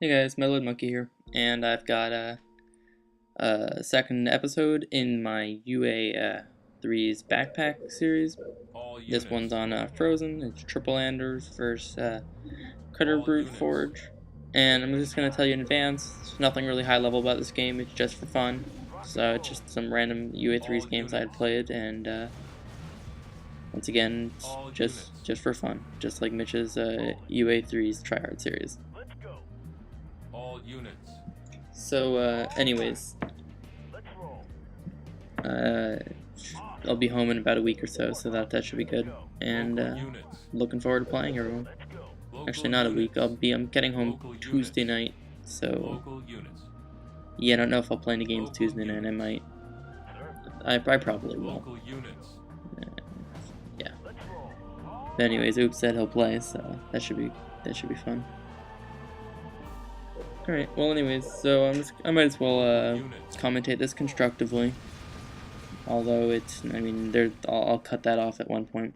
Hey guys, Metaloid Monkey here, and I've got a second episode in my UA 3's backpack series. This one's on Frozen. It's Triple Anders versus Critter Brute Forge, and I'm just gonna tell you in advance. There's nothing really high level about this game. It's just for fun. So it's just some random UA 3's games I had played, and once again, it's just for fun, just like Mitch's UA 3's tryhard series. All units. So, anyways, I'll be home in about a week or so, so that should be good. And looking forward to playing, everyone. Actually, not a week. I'm getting home Tuesday night, so yeah, I don't know if I'll play any games Tuesday night. I might. I probably will. Yeah. But anyways, Oops said he'll play, so that should be fun. Alright, well anyways, so I might as well commentate this constructively. Although I'll cut that off at one point.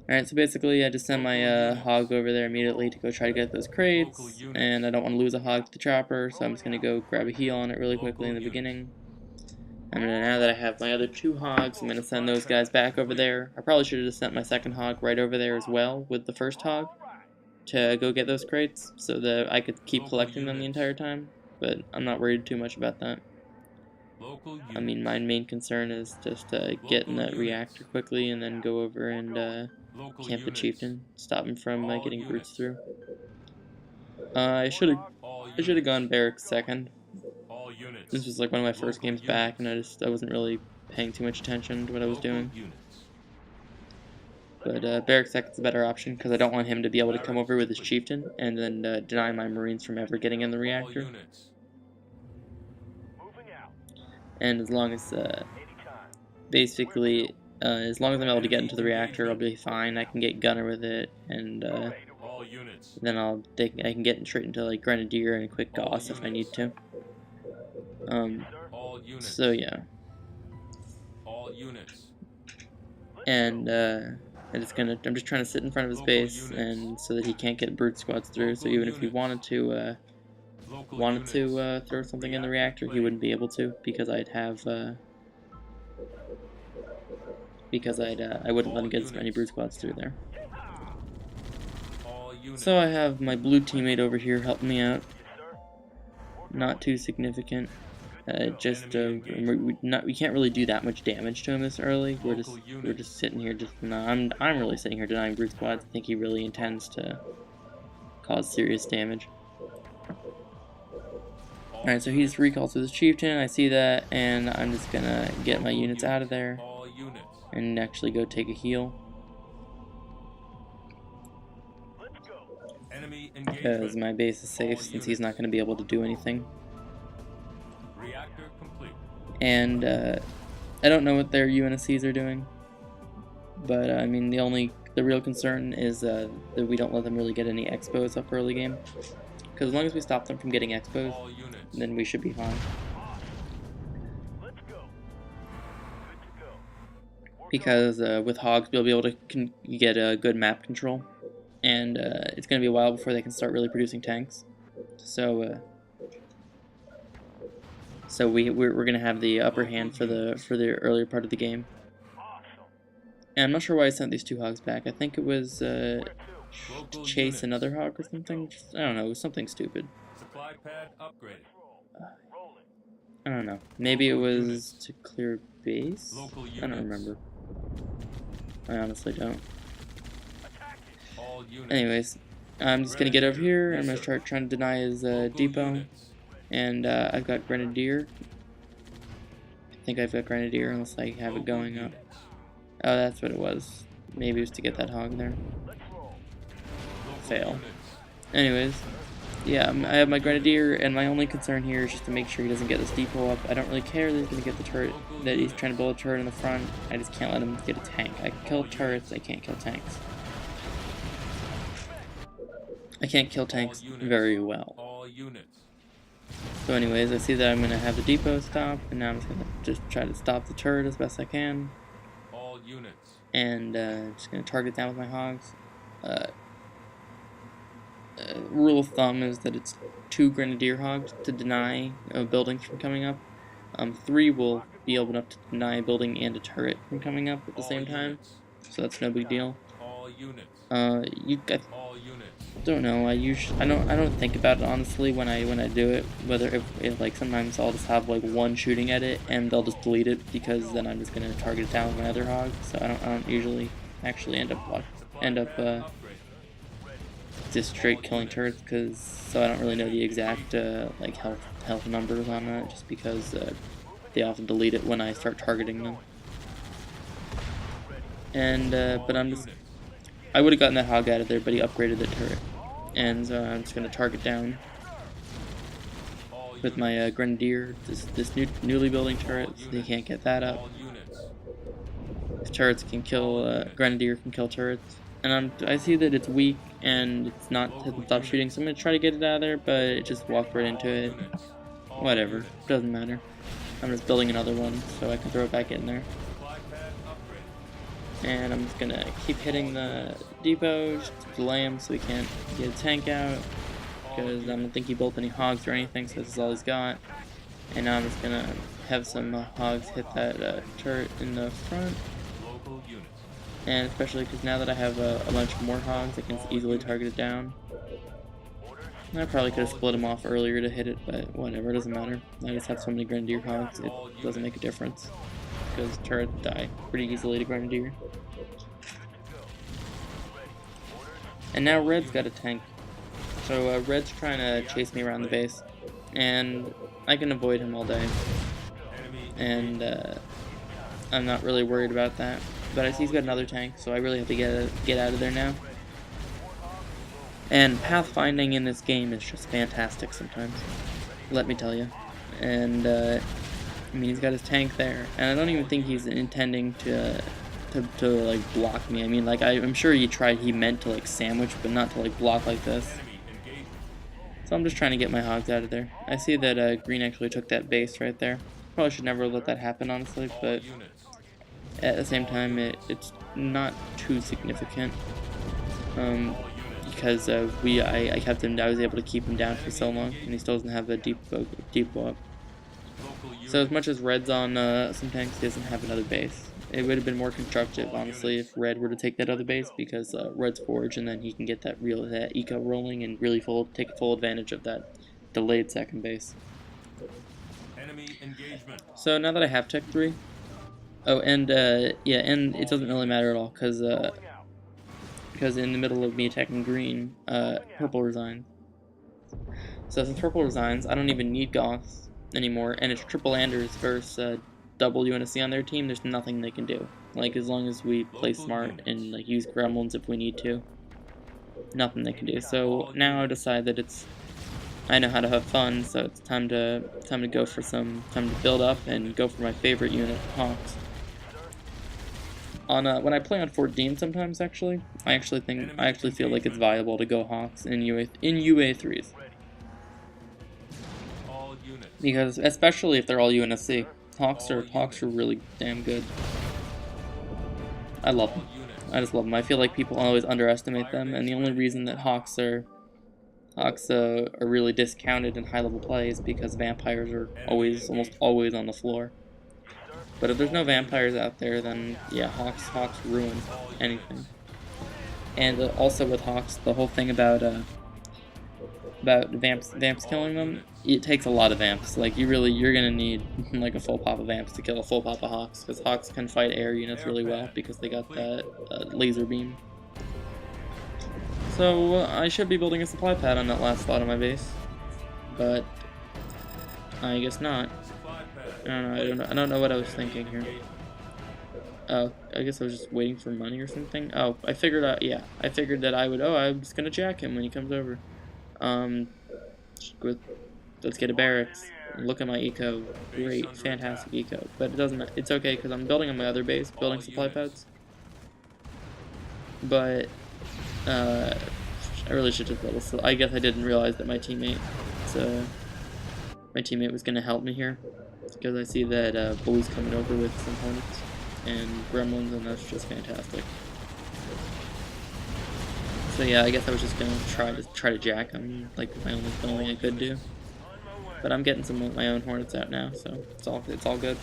Alright, so basically I just sent my hog over there immediately to go try to get those crates, and I don't want to lose a hog to the chopper, so I'm just going to go grab a heal on it really quickly in the beginning. And now that I have my other two hogs, I'm going to send those guys back over there. I probably should have just sent my second hog right over there as well with the first hog to go get those crates so that I could keep collecting them the entire time, but I'm not worried too much about that. I mean, my main concern is just get in that reactor quickly and then go over and camp the chieftain, stop him from getting brutes through. I should have gone barracks second. This was like one of my first games back, and I wasn't really paying too much attention to what I was doing. But barracks second's a better option because I don't want him to be able to come over with his chieftain and then deny my marines from ever getting in the reactor. And as long as basically as long as I'm able to get into the reactor, I'll be fine. I can get gunner with it, and then I can get straight into like grenadier and quick Gauss if I need to. So yeah. And I'm just trying to sit in front of his base, and so that he can't get brute squads through. So even if he wanted to throw something in the reactor, he wouldn't be able to because I wouldn't let him get as many brute squads through there. So I have my blue teammate over here helping me out. Not too significant. We can't really do that much damage to him this early. We're just sitting here. I'm really sitting here denying brute squads. I think he really intends to cause serious damage. Alright, so he just recalls with his chieftain. I see that, and I'm just gonna get my units out of there and actually go take a heal. Because my base is safe since he's not going to be able to do anything. And I don't know what their UNSCs are doing, but I mean the real concern is that we don't let them really get any expos up early game. Because as long as we stop them from getting expos, then we should be fine. Because with hogs, we'll be able to get a good map control, and it's going to be a while before they can start really producing tanks. So we're gonna have the upper hand for the earlier part of the game. And I'm not sure why I sent these two hogs back. I think it was to chase another hog or something. I don't know. It was something stupid. I don't know. Maybe it was to clear base. I don't remember. I honestly don't. Anyways, I'm just gonna get over here. I'm gonna start trying to deny his depot. And I've got Grenadier. I think I've got Grenadier unless I have it going up. Oh, that's what it was. Maybe it was to get that hog there. Fail. Anyways, yeah, I have my Grenadier, and my only concern here is just to make sure he doesn't get this depot up. I don't really care that he's going to get the turret, that he's trying to build a turret in the front. I just can't let him get a tank. I can kill turrets, I can't kill tanks. I can't kill tanks very well. So anyways, I see that I'm going to have the depot stop, and now I'm just going to try to stop the turret as best I can. And just going to target down with my hogs. rule of thumb is that it's 2 Grenadier Hogs to deny buildings from coming up. 3 will be able enough to deny a building and a turret from coming up at the same time, so that's no big deal. All units. I don't know. I don't think about it honestly when I do it. Whether if like sometimes I'll just have like one shooting at it and they'll just delete it because then I'm just gonna target it down with my other hog. So I don't usually actually end up just straight killing turrets so I don't really know the exact like health numbers on that just because they often delete it when I start targeting them. And but I would have gotten that hog out of there, but he upgraded the turret. And so I'm just going to target down with my Grenadier, this newly building turret, so they can't get that up. Turrets can kill, Grenadier can kill turrets. And I see that it's weak and it's not hasn't stopped shooting, so I'm going to try to get it out of there, but it just walked right into it. Whatever, doesn't matter. I'm just building another one so I can throw it back in there. And I'm just gonna keep hitting the depot, just to delay him so he can't get a tank out, because I don't think he built any hogs or anything, so this is all he's got. And now I'm just gonna have some hogs hit that turret in the front. And especially because now that I have a bunch more hogs, I can easily target it down. And I probably could have split him off earlier to hit it, but whatever, it doesn't matter. I just have so many Grenadier hogs, it doesn't make a difference. Because turrets die pretty easily to Grenadier. And now Red's got a tank. So Red's trying to chase me around the base. And I can avoid him all day. And I'm not really worried about that. But I see he's got another tank, so I really have to get out of there now. And pathfinding in this game is just fantastic sometimes. Let me tell you. And I mean, he's got his tank there, and I don't even think he's intending to like block me. I mean, like I'm sure he meant to like sandwich, but not to like block like this. So I'm just trying to get my hogs out of there. I see that green actually took that base right there. Probably should never let that happen, honestly, but at the same time, it's not too significant. Because I was able to keep him down for so long, and he still doesn't have a deep blow up. So as much as Red's on some tanks, he doesn't have another base. It would have been more constructive, honestly, if Red were to take that other base, because Red's forge, and then he can get that eco rolling and really take full advantage of that delayed second base. Enemy engagement. So now that I have Tech 3, oh, and yeah, and it doesn't really matter at all, because in the middle of me attacking green, purple resigns. So since purple resigns, I don't even need Goths anymore, and it's triple Anders versus double UNSC on their team. There's nothing they can do. Like, as long as we play smart and like use gremlins if we need to, nothing they can do. So now I decide that I know how to have fun, so it's time to go for time to build up and go for my favorite unit, Hawks. When I play on 14 sometimes, I actually feel like it's viable to go Hawks in UA3s. Because especially if they're all UNSC, Hawks are really damn good. I love them. I just love them. I feel like people always underestimate them, and the only reason that Hawks are really discounted in high level play is because vampires are almost always on the floor. But if there's no vampires out there, then yeah, Hawks ruin anything. And also with Hawks, the whole thing about vamps killing them, it takes a lot of vamps. Like you're gonna need like a full pop of vamps to kill a full pop of Hawks, because Hawks can fight air units really well because they got that laser beam. So I should be building a supply pad on that last slot of my base, but I guess not. I don't know what I was thinking here. Oh, I guess I was just waiting for money or something. Oh, I figured out. Yeah, I figured that I'm just gonna jack him when he comes over. Let's get a barracks. Look at my eco. Great, fantastic eco. But it doesn't. It's okay because I'm building on my other base, building supply pads. But I really should have built. So I guess I didn't realize that my teammate was gonna help me here, because I see that Bully's coming over with some hornets and gremlins, and that's just fantastic. So yeah, I guess I was just gonna try to jack him, like the only thing I could do. But I'm getting some of my own hornets out now, so it's all good.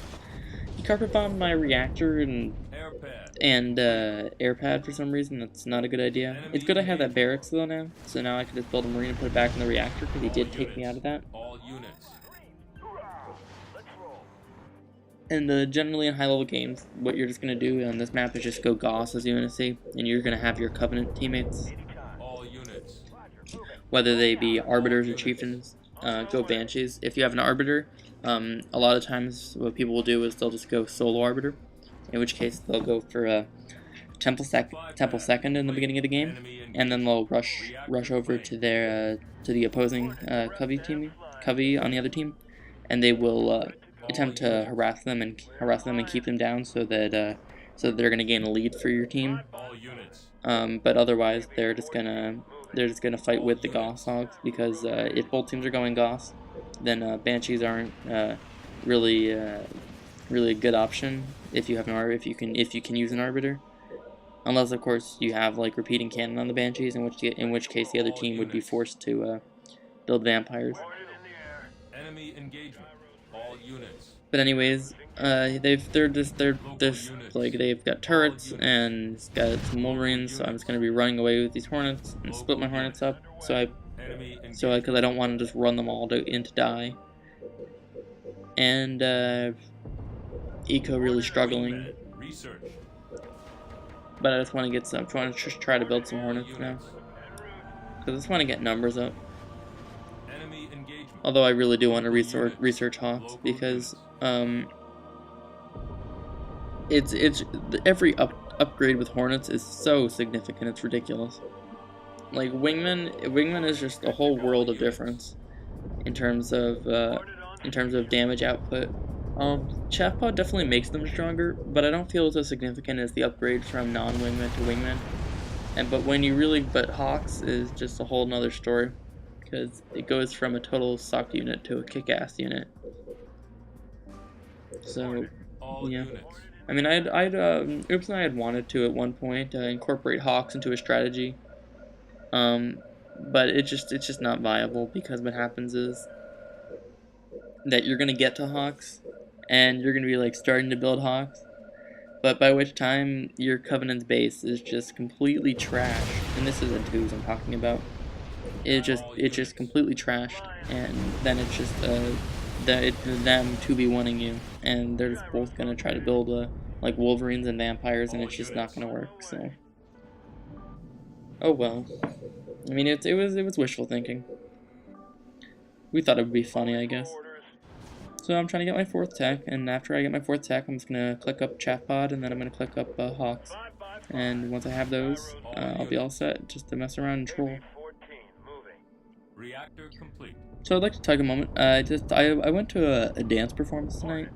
He carpet bombed my reactor and airpad for some reason. That's not a good idea. It's good I have that barracks though now, so now I can just build a marine and put it back in the reactor because he did take me out of that. And generally in high-level games, what you're just going to do on this map is just go Goss, as you're going to see, and you're going to have your Covenant teammates. Whether they be Arbiters or Chieftains, go Banshees. If you have an Arbiter, a lot of times what people will do is they'll just go Solo Arbiter, in which case they'll go for Temple Second in the beginning of the game, and then they'll rush over to their to the opposing Covey on the other team, and they will attempt to harass them and keep them down so that they're going to gain a lead for your team. But otherwise they're just gonna fight with the Goss hogs, because if both teams are going Goss, then Banshees aren't really a good option if you have if you can use an Arbiter, unless of course you have like repeating cannon on the Banshees, in which case the other team would be forced to build vampires. Enemy engagement. All units. But anyways, they've got turrets and it's got some Wolverines, so I'm just gonna be running away with these Hornets and split my Hornets up. Because I don't want to just run them all in to die. And Eco really struggling. But I just want to get some. I want to just try to build some Hornets now, because I just want to get numbers up. Although I really do want to research Hawks, because every upgrade with Hornets is so significant, it's ridiculous. Like Wingman is just a whole world of difference in terms of damage output. Chaffpod definitely makes them stronger, but I don't feel it's as significant as the upgrade from non-Wingman to Wingman. But Hawks is just a whole nother story, because it goes from a total suck unit to a kick-ass unit. So, yeah. I mean, Oops and I had wanted to at one point incorporate Hawks into a strategy, but it's just not viable, because what happens is that you're gonna get to Hawks, and you're gonna be like starting to build Hawks, but by which time your Covenant's base is just completely trashed, and this is in 2's I'm talking about. It's just completely trashed, and then it's just them 2v1ing you, and they're just both gonna try to build like Wolverines and vampires, and it's just not gonna work. So, oh well. I mean, it was wishful thinking. We thought it would be funny, I guess. So I'm trying to get my 4th tech, and after I get my 4th tech, I'm just gonna click up Chaffpod, and then I'm gonna click up Hawks. And once I have those, I'll be all set just to mess around and troll. Reactor complete. So I'd like to take a moment. I went to a dance performance tonight,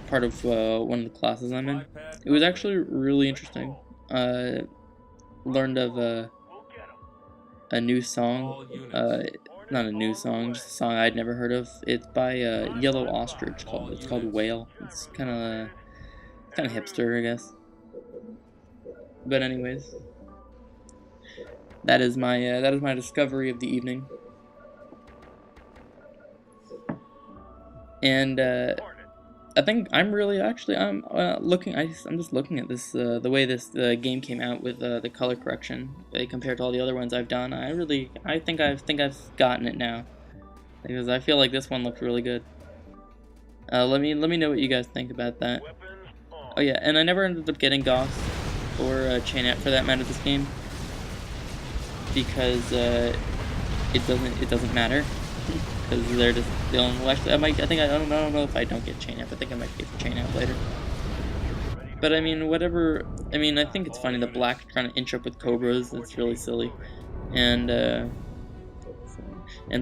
part of one of the classes I'm in. It was actually really interesting. Learned of a new song. Not a new song, just a song I'd never heard of. It's by Yellow Ostrich. It's called Whale. It's kind of hipster, I guess. But anyways, that is my discovery of the evening. And I think I'm just looking at this the way this game came out with the color correction compared to all the other ones I've done. I think I've gotten it now, because I feel like this one looks really good. Let me know what you guys think about that. Oh yeah, and I never ended up getting Goss or Chainette for that matter this game, because it doesn't matter. Because they're just the only. Well, actually, I don't know if I don't get chain up. I think I might get chain up later. But I mean, whatever. I mean, I think it's funny that Black's trying to inch up with Cobras. It's really silly, and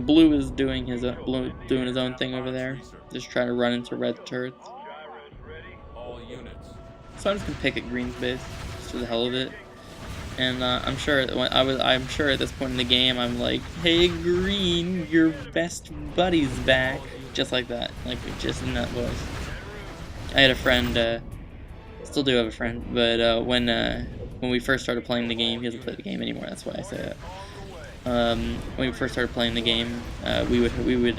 Blue is doing his own thing over there, just trying to run into red turrets. So I'm just gonna pick at Green's base just for the hell of it. And I'm sure at this point in the game, I'm like, "Hey Green, your best buddy's back," just like that, like just in that voice. I had a friend, still do have a friend, but when when we first started playing the game, he doesn't play the game anymore, that's why I say that. When we first started playing the game, we would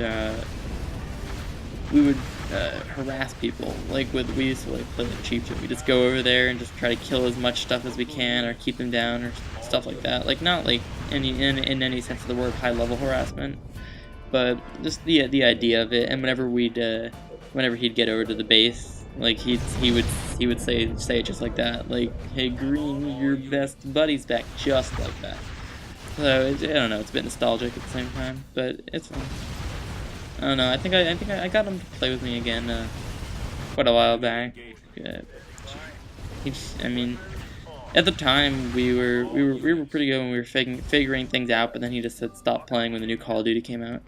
harass people. Like we used to like play like cheap shit. We just go over there and just try to kill as much stuff as we can, or keep them down, or stuff like that. Like not like in any sense of the word high level harassment, but just the idea of it. And whenever he'd get over to the base, like he would say it just like that, like, "Hey Green, your best buddy's back," just like that. So I don't know, it's a bit nostalgic at the same time, but it's fun. I don't know. I think I got him to play with me again quite a while back. I mean, at the time we were pretty good when we were figuring things out, but then he just said stop playing when the new Call of Duty came out,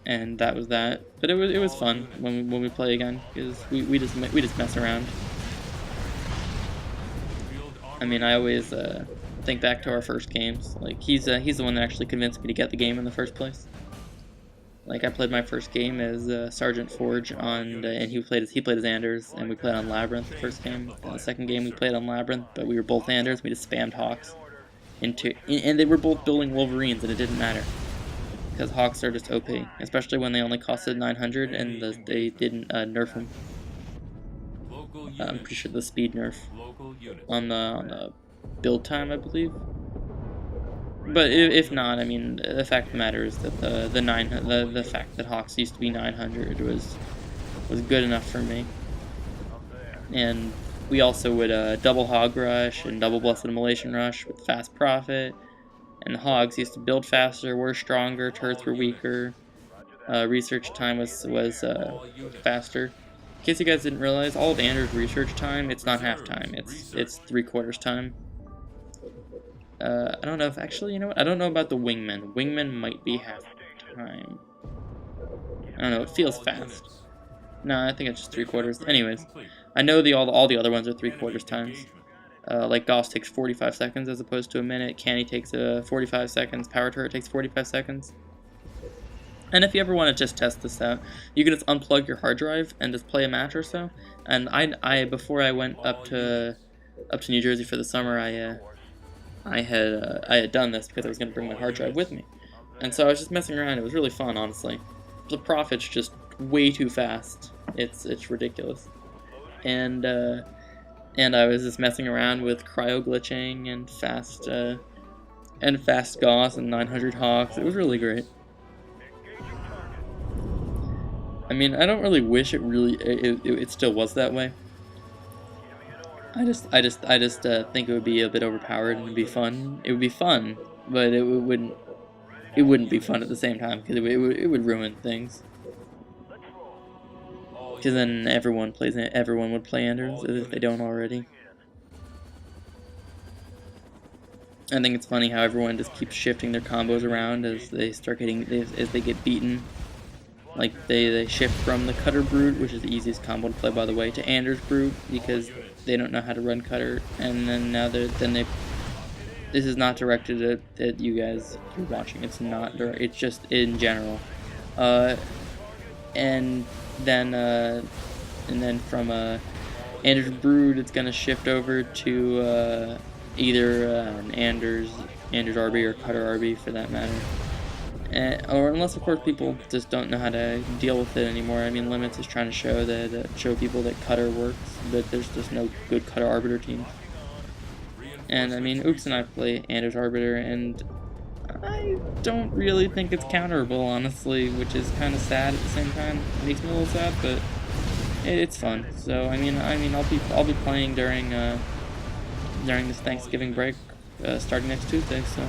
and that was that. But it was fun when we play again, because we just mess around. I mean, I always think back to our first games. Like he's the one that actually convinced me to get the game in the first place. Like I played my first game as Sergeant Forge on, and he played as Anders, and we played on Labyrinth the first game. The second game we played on Labyrinth, but we were both Anders. We just spammed Hawks and they were both building Wolverines, and it didn't matter because Hawks are just OP, especially when they only costed 900 and they didn't nerf them. I'm pretty sure the speed nerf on the build time, I believe. But if not, I mean, the fact of the matter is that the fact that Hawks used to be 900 was good enough for me. And we also would double Hog Rush and double Blessed Immolation Rush with fast profit. And the Hogs used to build faster, were stronger, turrets were weaker. Research time was faster. In case you guys didn't realize, all of Anders' research time, it's not half time, it's 3/4 time. I don't know if actually, you know what? I don't know about the Wingman. Wingman might be half time. I don't know. It feels fast. No, I think it's just 3/4. Anyways, I know all the other ones are 3/4 times. Like Gauss takes 45 seconds as opposed to a minute. Canny takes 45 seconds. Power Turret takes 45 seconds. And if you ever want to just test this out, you can just unplug your hard drive and just play a match or so. And I before I went up to New Jersey for the summer, I had done this because I was going to bring my hard drive with me, and so I was just messing around. It was really fun, honestly. The profit's just way too fast. It's ridiculous, and I was just messing around with cryo glitching and fast Gauss and 900 Hawks. It was really great. I mean, I don't really wish it still was that way. I just think it would be a bit overpowered and it'd be fun. It would be fun, but it wouldn't be fun at the same time because it would ruin things. Because then everyone would play Anders if they don't already. I think it's funny how everyone just keeps shifting their combos around as they get beaten. Like they shift from the Cutter Brute, which is the easiest combo to play by the way, to Anders Brute because they don't know how to run Cutter, and then this is not directed at you guys who are watching. It's not direct. It's just in general. And then from Anders Brood, it's gonna shift over to either an Anders RB or Cutter RB for that matter. Or unless of course people just don't know how to deal with it anymore. I mean, Limits is trying to show people that Cutter works, but there's just no good Cutter Arbiter team. And I mean, Oops and I play Anders Arbiter, and I don't really think it's counterable, honestly, which is kind of sad at the same time. It makes me a little sad, but it's fun. So I mean, I'll be playing during this Thanksgiving break, starting next Tuesday. So.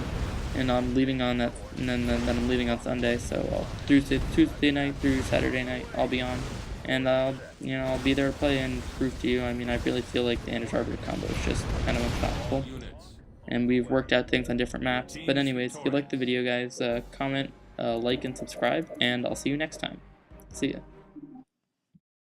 And I'm leaving on that, and then I'm leaving on Sunday. So Tuesday night through Saturday night, I'll be on, and I'll be there to play and prove to you. I mean, I really feel like the Anders Arbiter combo is just kind of unstoppable, and we've worked out things on different maps. But anyways, if you liked the video, guys, comment, like, and subscribe, and I'll see you next time. See ya.